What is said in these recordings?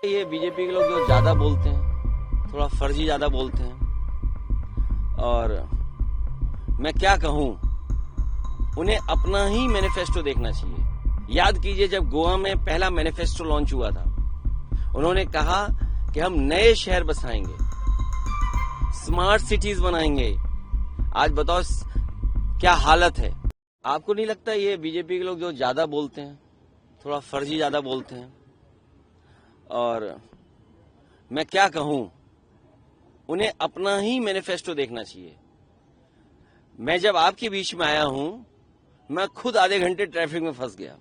ये बीजेपी के लोग जो ज्यादा बोलते हैं, थोड़ा फर्जी ज्यादा बोलते हैं, और मैं क्या कहूं, उन्हें अपना ही मैनिफेस्टो देखना चाहिए। याद कीजिए, जब गोवा में पहला मैनिफेस्टो लॉन्च हुआ था, उन्होंने कहा कि हम नए शहर बसाएंगे, स्मार्ट सिटीज बनाएंगे। आज बताओ क्या हालत है। आपको नहीं लगता ये बीजेपी के लोग जो ज्यादा बोलते हैं, थोड़ा फर्जी ज्यादा बोलते हैं, और मैं क्या कहूं, उन्हें अपना ही मैनिफेस्टो देखना चाहिए। मैं जब आपके बीच में आया हूं, मैं खुद आधे घंटे ट्रैफिक में फंस गया।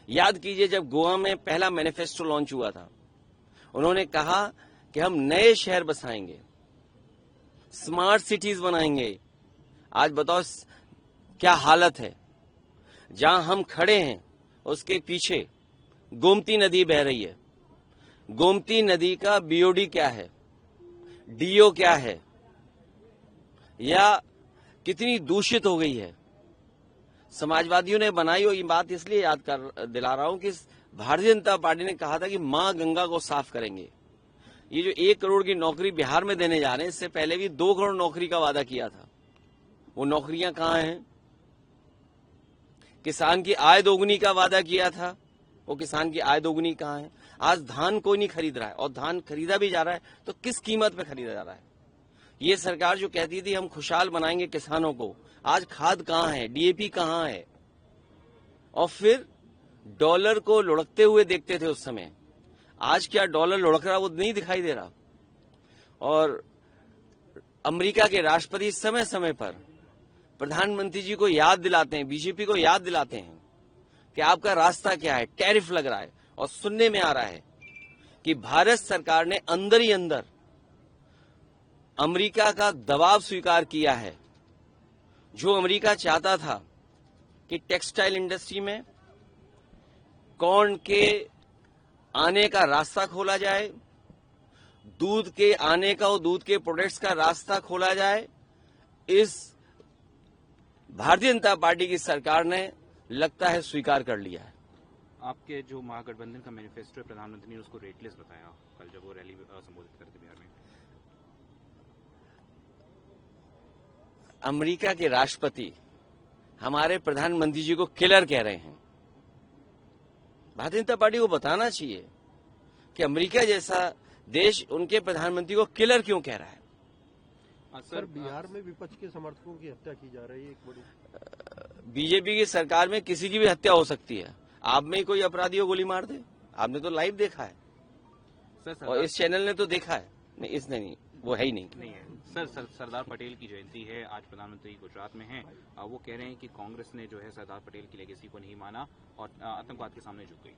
याद कीजिए, जब गोवा में पहला मैनिफेस्टो लॉन्च हुआ था, उन्होंने कहा कि हम नए शहर बसाएंगे, स्मार्ट सिटीज बनाएंगे। आज बताओ क्या हालत है। जहां हम खड़े हैं उसके पीछे गोमती नदी बह रही है। गोमती नदी का बीओडी क्या है, डीओ क्या है, या कितनी दूषित हो गई है। समाजवादियों ने बनाई हो, ये बात इसलिए याद कर दिला रहा हूं कि भारतीय जनता पार्टी ने कहा था कि मां गंगा को साफ करेंगे। ये जो 1 करोड़ की नौकरी बिहार में देने जा रहे हैं, इससे पहले भी 2 करोड़ नौकरी का वादा किया था। वो नौकरियां कहां हैं? किसान की आय दोगुनी का वादा किया था, वो किसान की आय दोगुनी कहां है? आज धान कोई नहीं खरीद रहा है, और धान खरीदा भी जा रहा है तो किस कीमत पे खरीदा जा रहा है। ये सरकार जो कहती थी हम खुशहाल बनाएंगे किसानों को, आज खाद कहां है, डीएपी कहां है? और फिर डॉलर को लुढ़कते हुए देखते थे उस समय, आज क्या डॉलर लुढ़क रहा वो नहीं दिखाई दे रहा। और अमेरिका के राष्ट्रपति समय समय पर प्रधानमंत्री जी को याद दिलाते हैं, बीजेपी को याद दिलाते हैं कि आपका रास्ता क्या है, टैरिफ लग रहा है। और सुनने में आ रहा है कि भारत सरकार ने अंदर ही अंदर अमेरिका का दबाव स्वीकार किया है। जो अमेरिका चाहता था कि टेक्सटाइल इंडस्ट्री में कॉर्न के आने का रास्ता खोला जाए, दूध के आने का और दूध के प्रोडक्ट्स का रास्ता खोला जाए, इस भारतीय जनता पार्टी की सरकार ने लगता है स्वीकार कर लिया है। आपके जो महागठबंधन का मैनिफेस्टो है, प्रधानमंत्री ने उसको रेटलेस बताया कल जब वो रैली संबोधित करते बिहार में। अमेरिका के राष्ट्रपति हमारे प्रधानमंत्री जी को किलर कह रहे हैं। भारतीय जनता पार्टी को बताना चाहिए कि अमेरिका जैसा देश उनके प्रधानमंत्री को किलर क्यों कह रहा है। सर, बिहार में विपक्ष के समर्थकों की हत्या की जा रही है। एक बड़ी बीजेपी की सरकार में किसी की भी हत्या हो सकती है। आप में ही कोई अपराधी को गोली मार दे, आपने तो लाइव देखा है सर, और इस चैनल ने तो देखा है। नहीं, इसने नहीं, वो है ही नहीं है। सर, सरदार पटेल की जयंती है, आज प्रधानमंत्री गुजरात में हैं। वो कह रहे हैं कि कांग्रेस ने जो है सरदार पटेल की लेगेसी को नहीं माना और आतंकवाद के सामने झुक गई।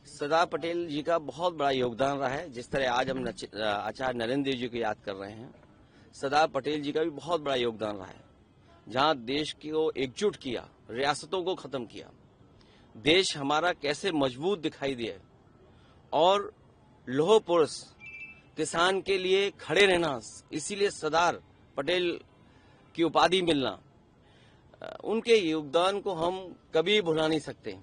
सरदार पटेल जी का बहुत बड़ा योगदान रहा है। जिस तरह आज हम आचार्य नरेंद्र देव जी को याद कर रहे हैं, सरदार पटेल जी का भी बहुत बड़ा योगदान रहा है। जहां देश को एकजुट किया, रियासतों को खत्म किया, देश हमारा कैसे मजबूत दिखाई दिया, और लौह पुरुष किसान के लिए खड़े रहना, इसीलिए सरदार पटेल की उपाधि मिलना, उनके योगदान को हम कभी भुला नहीं सकते।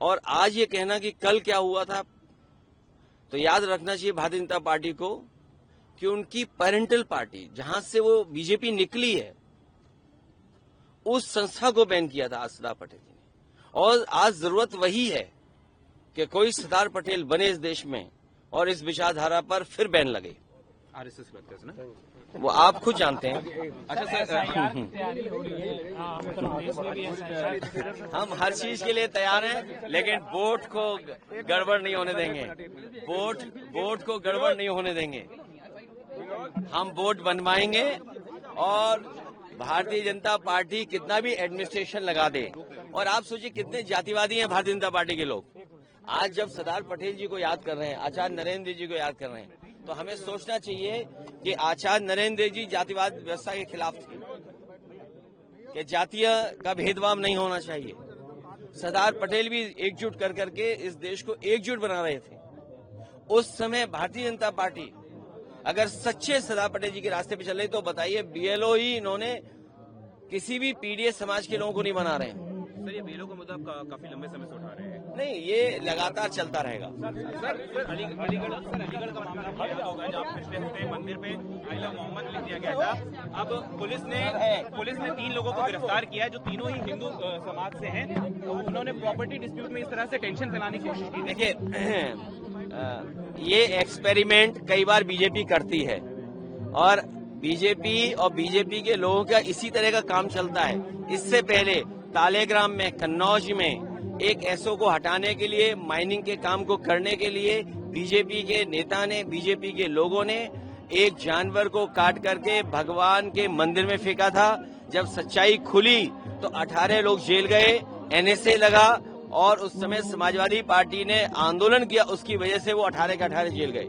और आज ये कहना कि कल क्या हुआ था, तो याद रखना चाहिए भारतीय जनता पार्टी को कि उनकी पेरेंटल पार्टी जहां से वो बीजेपी निकली है, उस संस्था को बैन किया था आज सरदार पटेल जी ने। और आज जरूरत वही है कि कोई सरदार पटेल बने इस देश में और इस विचारधारा पर फिर बैन लगे। आरएसएस की बात करते हैं ना, वो आप खुद जानते हैं। अच्छा सर, हम हर चीज के लिए तैयार हैं, लेकिन वोट को गड़बड़ नहीं होने देंगे। वोट को गड़बड़ नहीं होने देंगे। हम वोट बनवाएंगे, और भारतीय जनता पार्टी कितना भी एडमिनिस्ट्रेशन लगा दे। और आप सोचिए कितने जातिवादी हैं भारतीय जनता पार्टी के लोग। आज जब सरदार पटेल जी को याद कर रहे हैं, आचार्य नरेंद्र देव जी को याद कर रहे हैं, तो हमें सोचना चाहिए कि आचार्य नरेंद्र देव जी जातिवाद व्यवस्था के खिलाफ थे, कि जातीय का भेदभाव नहीं होना चाहिए। सरदार पटेल भी एकजुट कर करके इस देश को एकजुट बना रहे थे। उस समय भारतीय जनता पार्टी अगर सच्चे सरदार पटेल जी के रास्ते पे चल रही, तो बताइए बीएलओ ही इन्होंने किसी भी पीडीएस समाज के लोगों को नहीं बना रहे हैं। सर, ये बीएलओ का मुद्दा काफी लंबे समय से उठा रहे हैं। नहीं, ये लगातार चलता रहेगा। सर अलीगढ़ का मामला क्या होगा जहाँ पिछले हफ्ते मंदिर पे आई लव मोहम्मद लिख दिया गया था। अब पुलिस ने 3 लोगों को गिरफ्तार किया है जो तीनों ही हिंदू समाज से हैं। तो उन्होंने प्रॉपर्टी डिस्प्यूट में इस तरह से टेंशन फैलाने की कोशिश की। देखिए, ये एक्सपेरिमेंट कई बार बीजेपी करती है और बीजेपी के लोगों का इसी तरह का काम चलता है। इससे पहले तालेग्राम में, कन्नौज में एक एसओ को हटाने के लिए, माइनिंग के काम को करने के लिए बीजेपी के नेता ने, बीजेपी के लोगों ने एक जानवर को काट करके भगवान के मंदिर में फेंका था। जब सच्चाई खुली तो 18 लोग जेल गए, एनएसए लगा और उस समय समाजवादी पार्टी ने आंदोलन किया, उसकी वजह से वो 18 के 18 जेल गए।